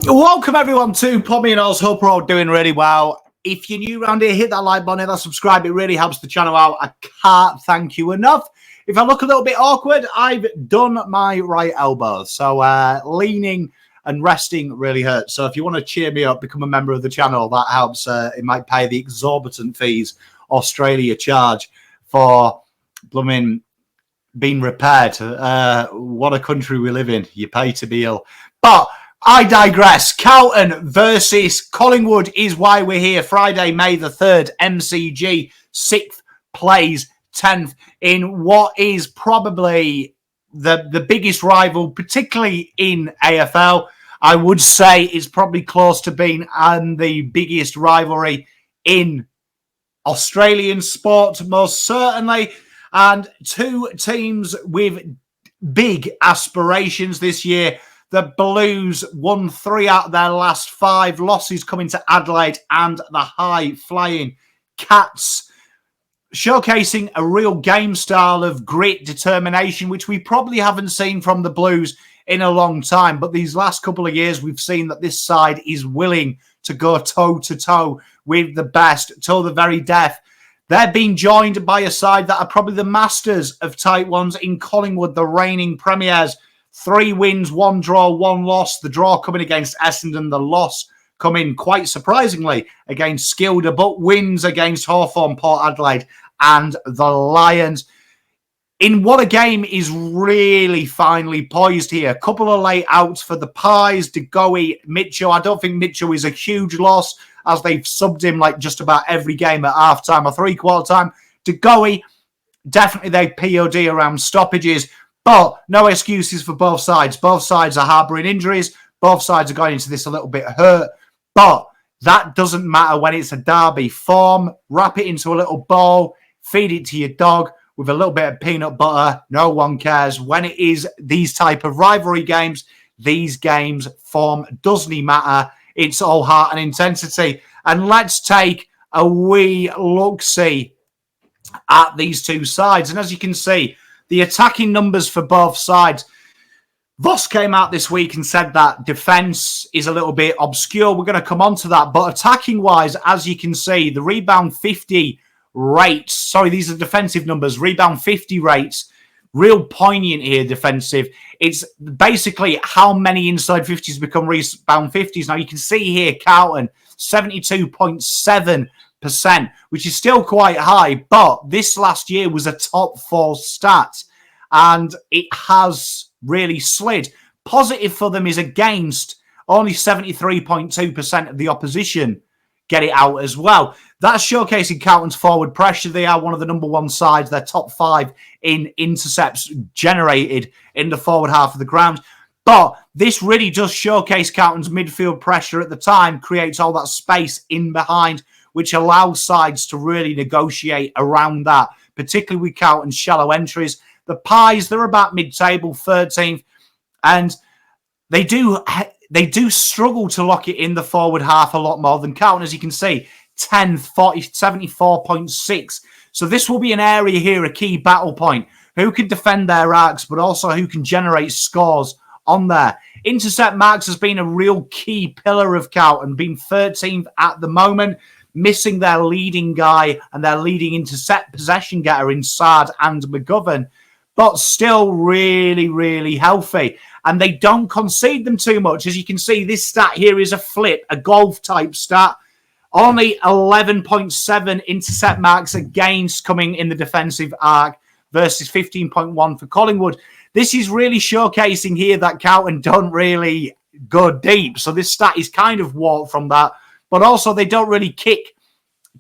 Welcome everyone to Pommy and Oz. Hope we're all doing really well. If you're new around here, hit that like button, hit that subscribe. It really helps the channel out. I can't thank you enough. If I look a little bit awkward, I've done my right elbow. So leaning and resting really hurts. So if you want to cheer me up, become a member of the channel. That helps. It might pay the exorbitant fees Australia charge for blooming being repaired. What a country we live in. You pay to be ill. But I digress. Carlton versus Collingwood is why we're here. Friday, May the 3rd, MCG, 6th plays 10th in what is probably the biggest rival, particularly in AFL. I would say it's probably close to being the biggest rivalry in Australian sport, most certainly. And two teams with big aspirations this year. The Blues won 3 out of their last 5 losses coming to Adelaide, and the high-flying Cats showcasing a real game style of grit, determination, which we probably haven't seen from the Blues in a long time. But these last couple of years, we've seen that this side is willing to go toe-to-toe with the best till the very death. They're being joined by a side that are probably the masters of tight ones in Collingwood, the reigning premiers. 3 wins, 1 draw, 1 loss. The draw coming against Essendon, the loss coming quite surprisingly against Skilda, but wins against Hawthorn, Port Adelaide and the Lions. In what a game is really finely poised here. A couple of late outs for the Pies, De Goey, Mitchell. I don't think Mitchell is a huge loss as they've subbed him like just about every game at half-time or three-quarter time. De Goey, definitely they POD around stoppages. But no excuses for both sides. Both sides are harbouring injuries. Both sides are going into this a little bit hurt. But that doesn't matter when it's a derby. Form, wrap it into a little bowl, feed it to your dog with a little bit of peanut butter. No one cares. When it is these type of rivalry games, these games, form doesn't matter. It's all heart and intensity. And let's take a wee look-see at these two sides. And as you can see, the attacking numbers for both sides. Voss came out this week and said that defence is a little bit obscure. We're going to come on to that. But attacking-wise, as you can see, the rebound 50 rates. Sorry, these are defensive numbers. Rebound 50 rates. Real poignant here, defensive. It's basically how many inside 50s become rebound 50s. Now, you can see here, Carlton, 72.7%, which is still quite high, but this last year was a top 4 stat, and it has really slid. Positive for them is against only 73.2% of the opposition get it out as well. That's showcasing Carlton's forward pressure. They are one of the number 1 sides. They're top 5 in intercepts generated in the forward half of the ground. But this really does showcase Carlton's midfield pressure at the time, creates all that space in behind, which allows sides to really negotiate around that, particularly with Carlton's shallow entries. The Pies, they're about mid-table, 13th, and they do struggle to lock it in the forward half a lot more than Carlton, as you can see, 10th, 74.6. So this will be an area here, a key battle point. Who can defend their arcs, but also who can generate scores on there. Intercept marks has been a real key pillar of Carlton, being 13th at the moment, missing their leading guy and their leading intercept possession getter in Sard and McGovern, but still really, really healthy. And they don't concede them too much. As you can see, this stat here is a flip, a golf-type stat. Only 11.7 intercept marks against coming in the defensive arc versus 15.1 for Collingwood. This is really showcasing here that Carlton don't really go deep. So this stat is kind of warped from that. But also they don't really kick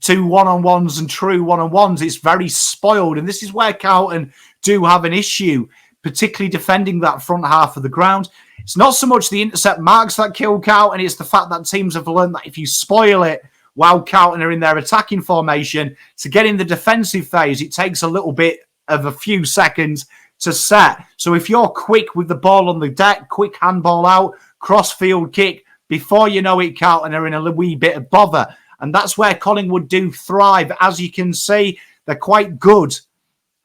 to one-on-ones and true one-on-ones. It's very spoiled. And this is where Carlton do have an issue, particularly defending that front half of the ground. It's not so much the intercept marks that kill Carlton. It's the fact that teams have learned that if you spoil it while Carlton are in their attacking formation, to get in the defensive phase, it takes a little bit of a few seconds to set. So if you're quick with the ball on the deck, quick handball out, cross-field kick, before you know it, Carlton are in a wee bit of bother. And that's where Collingwood do thrive. As you can see, they're quite good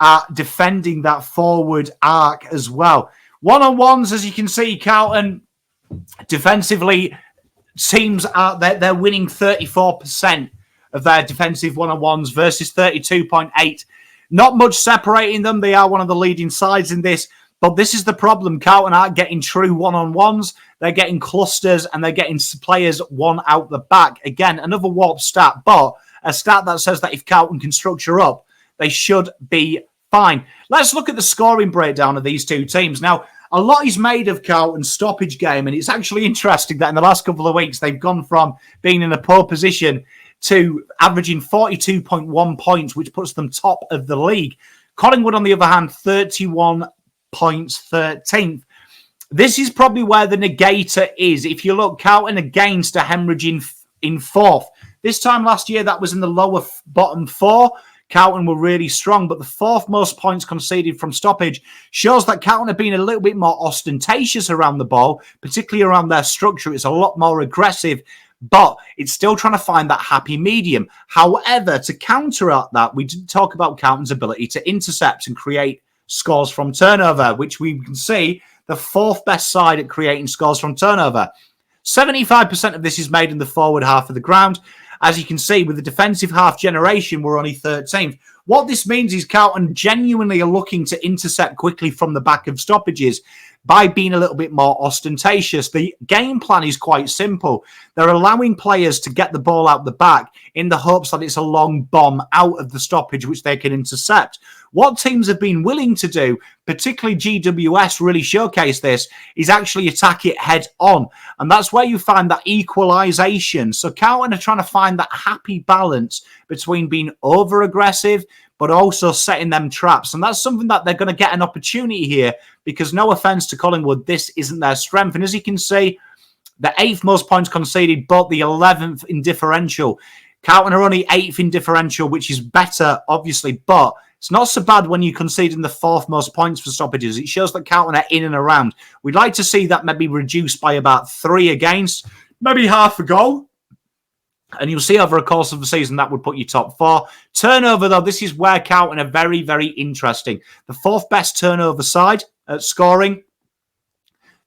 at defending that forward arc as well. One-on-ones, as you can see, Carlton defensively teams are they're winning 34% of their defensive one-on-ones versus 32.8. Not much separating them. They are one of the leading sides in this. But this is the problem. Carlton aren't getting true one-on-ones. They're getting clusters and they're getting players one out the back. Again, another warped stat, but a stat that says that if Carlton can structure up, they should be fine. Let's look at the scoring breakdown of these two teams. Now, a lot is made of Carlton's stoppage game, and it's actually interesting that in the last couple of weeks, they've gone from being in a poor position to averaging 42.1 points, which puts them top of the league. Collingwood, on the other hand, 31 points, 13th. This is probably where the negator is. If you look, Carlton against a hemorrhage in fourth. This time last year, that was in the lower bottom four. Carlton were really strong, but the fourth most points conceded from stoppage shows that Carlton have been a little bit more ostentatious around the ball, particularly around their structure. It's a lot more aggressive, but it's still trying to find that happy medium. However, to counteract that, we did talk about Carlton's ability to intercept and create scores from turnover, which we can see the fourth best side at creating scores from turnover. 75% of this is made in the forward half of the ground. As you can see, with the defensive half generation, we're only 13th. What this means is Carlton genuinely are looking to intercept quickly from the back of stoppages by being a little bit more ostentatious. The game plan is quite simple. They're allowing players to get the ball out the back in the hopes that it's a long bomb out of the stoppage, which they can intercept. What teams have been willing to do, particularly GWS really showcase this, is actually attack it head on. And that's where you find that equalisation. So Carlton are trying to find that happy balance between being over-aggressive but also setting them traps. And that's something that they're going to get an opportunity here because, no offence to Collingwood, this isn't their strength. And as you can see, the 8th most points conceded, but the 11th in differential. Carlton are only 8th in differential, which is better, obviously, but it's not so bad when you concede in the 4th most points for stoppages. It shows that Carlton are in and around. We'd like to see that maybe reduced by about 3 against, maybe half a goal. And you'll see over a course of the season that would put you top 4. Turnover, though, this is where Carlton are very, very interesting. The 4th best turnover side at scoring.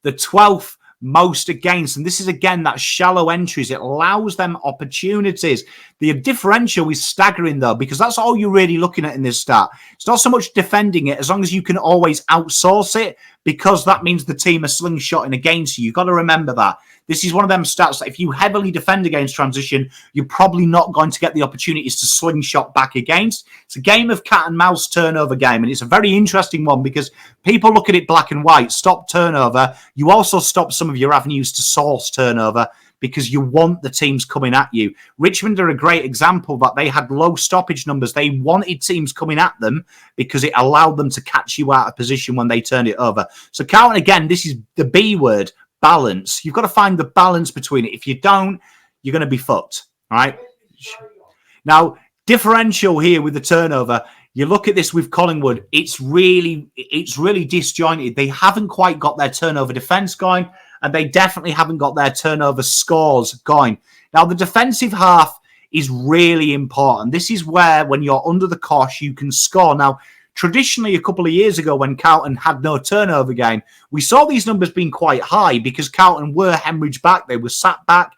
The 12th most against. And this is, again, that shallow entries. It allows them opportunities. The differential is staggering, though, because that's all you're really looking at in this stat. It's not so much defending it, as long as you can always outsource it, because that means the team are slingshotting against you. You've got to remember that. This is one of them stats that if you heavily defend against transition, you're probably not going to get the opportunities to slingshot back against. It's a game of cat and mouse turnover game, and it's a very interesting one because people look at it black and white. Stop turnover. You also stop some of your avenues to source turnover because you want the teams coming at you. Richmond are a great example that they had low stoppage numbers. They wanted teams coming at them because it allowed them to catch you out of position when they turned it over. So Carlton, again, this is the B word. Balance. You've got to find the balance between it. If you don't, you're going to be fucked. All right. Now, differential here with the turnover. You look at this with Collingwood. It's really disjointed. They haven't quite got their turnover defense going, and they definitely haven't got their turnover scores going. Now, the defensive half is really important. This is where, when you're under the cosh, you can score. Now, traditionally, a couple of years ago, when Carlton had no turnover game, we saw these numbers being quite high because Carlton were hemorrhaged back. They were sat back.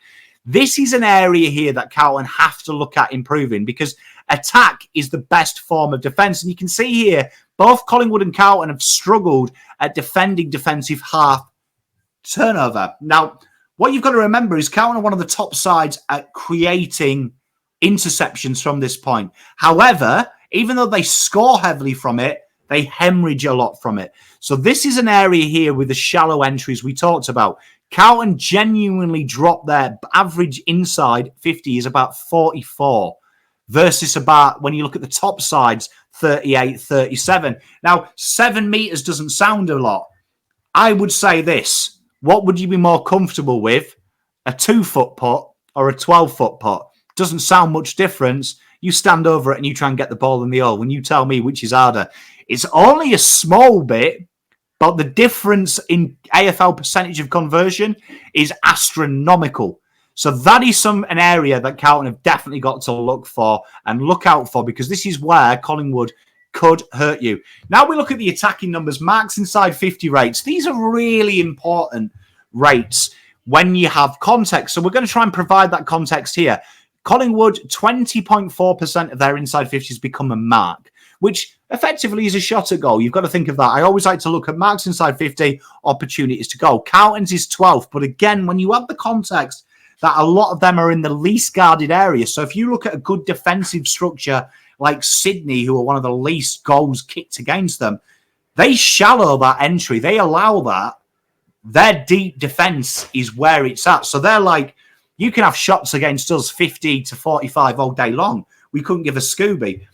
This is an area here that Carlton have to look at improving because attack is the best form of defence. And you can see here, both Collingwood and Carlton have struggled at defending defensive half turnover. Now, what you've got to remember is Carlton are one of the top sides at creating interceptions from this point. However, even though they score heavily from it, they hemorrhage a lot from it. So this is an area here with the shallow entries we talked about. Carlton genuinely dropped their average inside 50 is about 44 versus about, when you look at the top sides, 38, 37. Now, 7 meters doesn't sound a lot. I would say this. What would you be more comfortable with? A 2-foot putt or a 12-foot putt? Doesn't sound much difference. You stand over it and you try and get the ball in the hole. When you tell me which is harder, it's only a small bit, but the difference in AFL percentage of conversion is astronomical. So that is an area that Carlton have definitely got to look for and look out for because this is where Collingwood could hurt you. Now we look at the attacking numbers, marks inside 50 rates. These are really important rates. when you have context. So we're going to try and provide that context here. Collingwood, 20.4% of their inside 50s become a mark, which effectively is a shot at goal. You've got to think of that. I always like to look at marks inside 50, opportunities to goal. Carlton's is 12th, but again, when you have the context that a lot of them are in the least guarded area. So if you look at a good defensive structure like Sydney, who are one of the least goals kicked against them, they shallow that entry. They allow that. Their deep defense is where it's at. So they're like, you can have shots against us 50 to 45 all day long. We couldn't give a Scooby.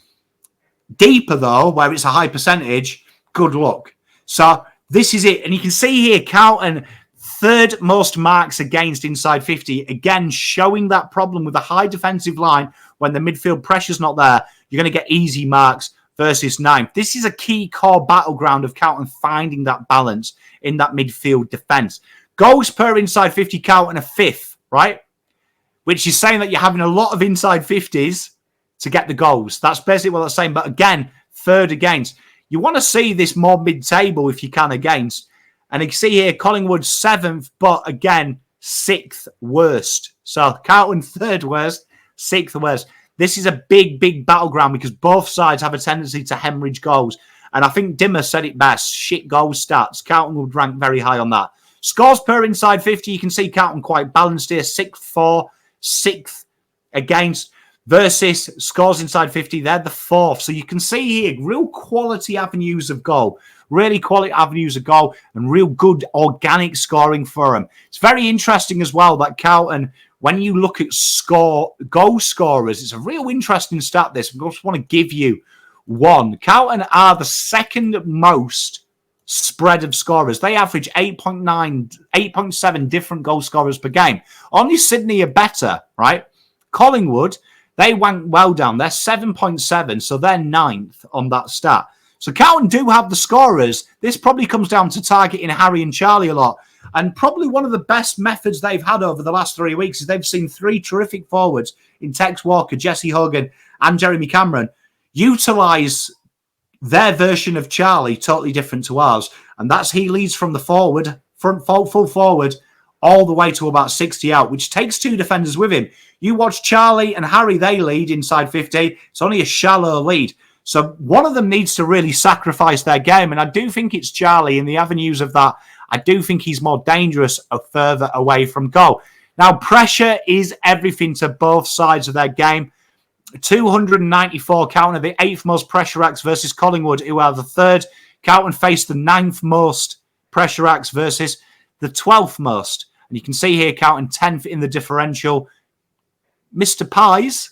Deeper, though, where it's a high percentage, good luck. So this is it. And you can see here, Carlton, third most marks against inside 50. Again, showing that problem with a high defensive line. When the midfield pressure's not there, you're going to get easy marks versus 9th. This is a key core battleground of Carlton finding that balance in that midfield defence. Goals per inside 50, Carlton are 5th, right? Which is saying that you're having a lot of inside 50s to get the goals. That's basically what they're saying. But again, third against. You want to see this more mid-table if you can against. And you can see here, Collingwood 7th, but again, 6th worst. So Carlton 3rd worst, 6th worst. This is a big, big battleground because both sides have a tendency to hemorrhage goals. And I think Dimmer said it best, shit goal stats. Carlton would rank very high on that. Scores per inside 50, you can see Carlton quite balanced here. 6th, 4, 6th against versus scores inside 50. They're the 4th. So you can see here real quality avenues of goal. Really quality avenues of goal and real good organic scoring for them. It's very interesting as well that Carlton, when you look at goal scorers, it's a real interesting stat this. I just want to give you one. Carlton are the second most spread of scorers. They average 8.7 different goal scorers per game. Only Sydney are better, right? Collingwood, they went well down. They're 7.7, so they're 9th on that stat. So Carlton do have the scorers. This probably comes down to targeting Harry and Charlie a lot. And probably one of the best methods they've had over the last 3 weeks is they've seen 3 terrific forwards in Tex Walker, Jesse Hogan, and Jeremy Cameron utilise their version of Charlie, totally different to ours. And that's he leads from the forward, full forward, all the way to about 60 out, which takes 2 defenders with him. You watch Charlie and Harry, they lead inside 50. It's only a shallow lead. So one of them needs to really sacrifice their game. And I do think it's Charlie in the avenues of that. I do think he's more dangerous further away from goal. Now, pressure is everything to both sides of their game. 294 Carlton are the 8th most pressure acts versus Collingwood, who are the 3rd. Carlton faced the 9th most pressure acts versus the 12th most. And you can see here, Carlton 10th in the differential. Mr. Pies,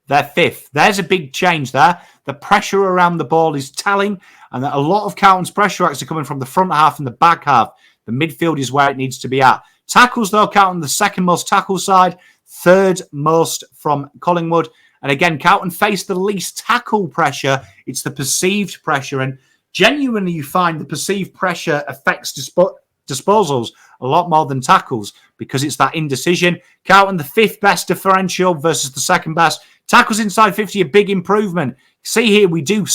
they're 5th. There's a big change there. The pressure around the ball is telling, and that a lot of Carlton's pressure acts are coming from the front half and the back half. The midfield is where it needs to be at. Tackles, though, Carlton, the 2nd most tackle side, 3rd most from Collingwood. And again, Carlton faced the least tackle pressure. It's the perceived pressure. And genuinely, you find the perceived pressure affects disposals a lot more than tackles because it's that indecision. Carlton, the 5th best differential versus the 2nd best. Tackles inside 50, a big improvement. See here, we do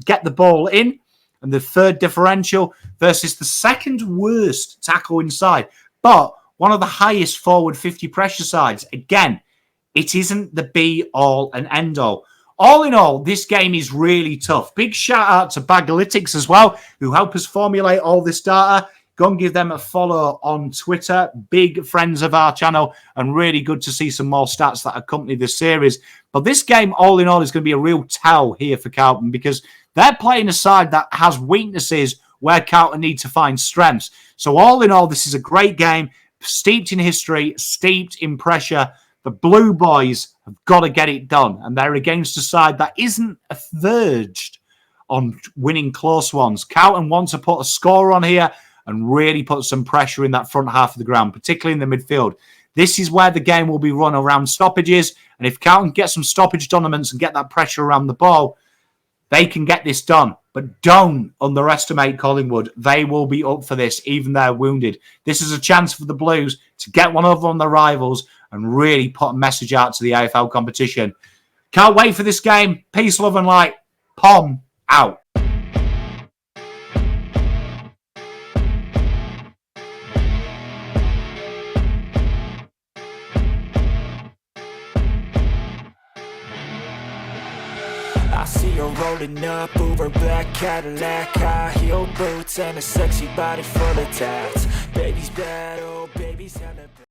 get the ball in, and the 3rd differential versus the 2nd worst tackle inside, but one of the highest forward 50 pressure sides. Again, it isn't the be-all and end-all. All in all, this game is really tough. Big shout-out to Baggerlytics as well, who help us formulate all this data. Go and give them a follow on Twitter. Big friends of our channel, and really good to see some more stats that accompany this series. But this game, all in all, is going to be a real tell here for Carlton because they're playing a side that has weaknesses where Carlton need to find strengths. So all in all, this is a great game, steeped in history, steeped in pressure. The Blue Boys have got to get it done, and they're against a side that isn't verged on winning close ones. Carlton want to put a score on here and really put some pressure in that front half of the ground, particularly in the midfield. This is where the game will be run around stoppages, and if Carlton get some stoppage dominance and get that pressure around the ball, they can get this done. But don't underestimate Collingwood. They will be up for this, even they're wounded. This is a chance for the Blues to get one over on their rivals and really put a message out to the AFL competition. Can't wait for this game. Peace, love, and light. Pom out. I see her rolling up, Uber black Cadillac, high heel boots and a sexy body full of tats. Baby's bad, oh baby's hella bad.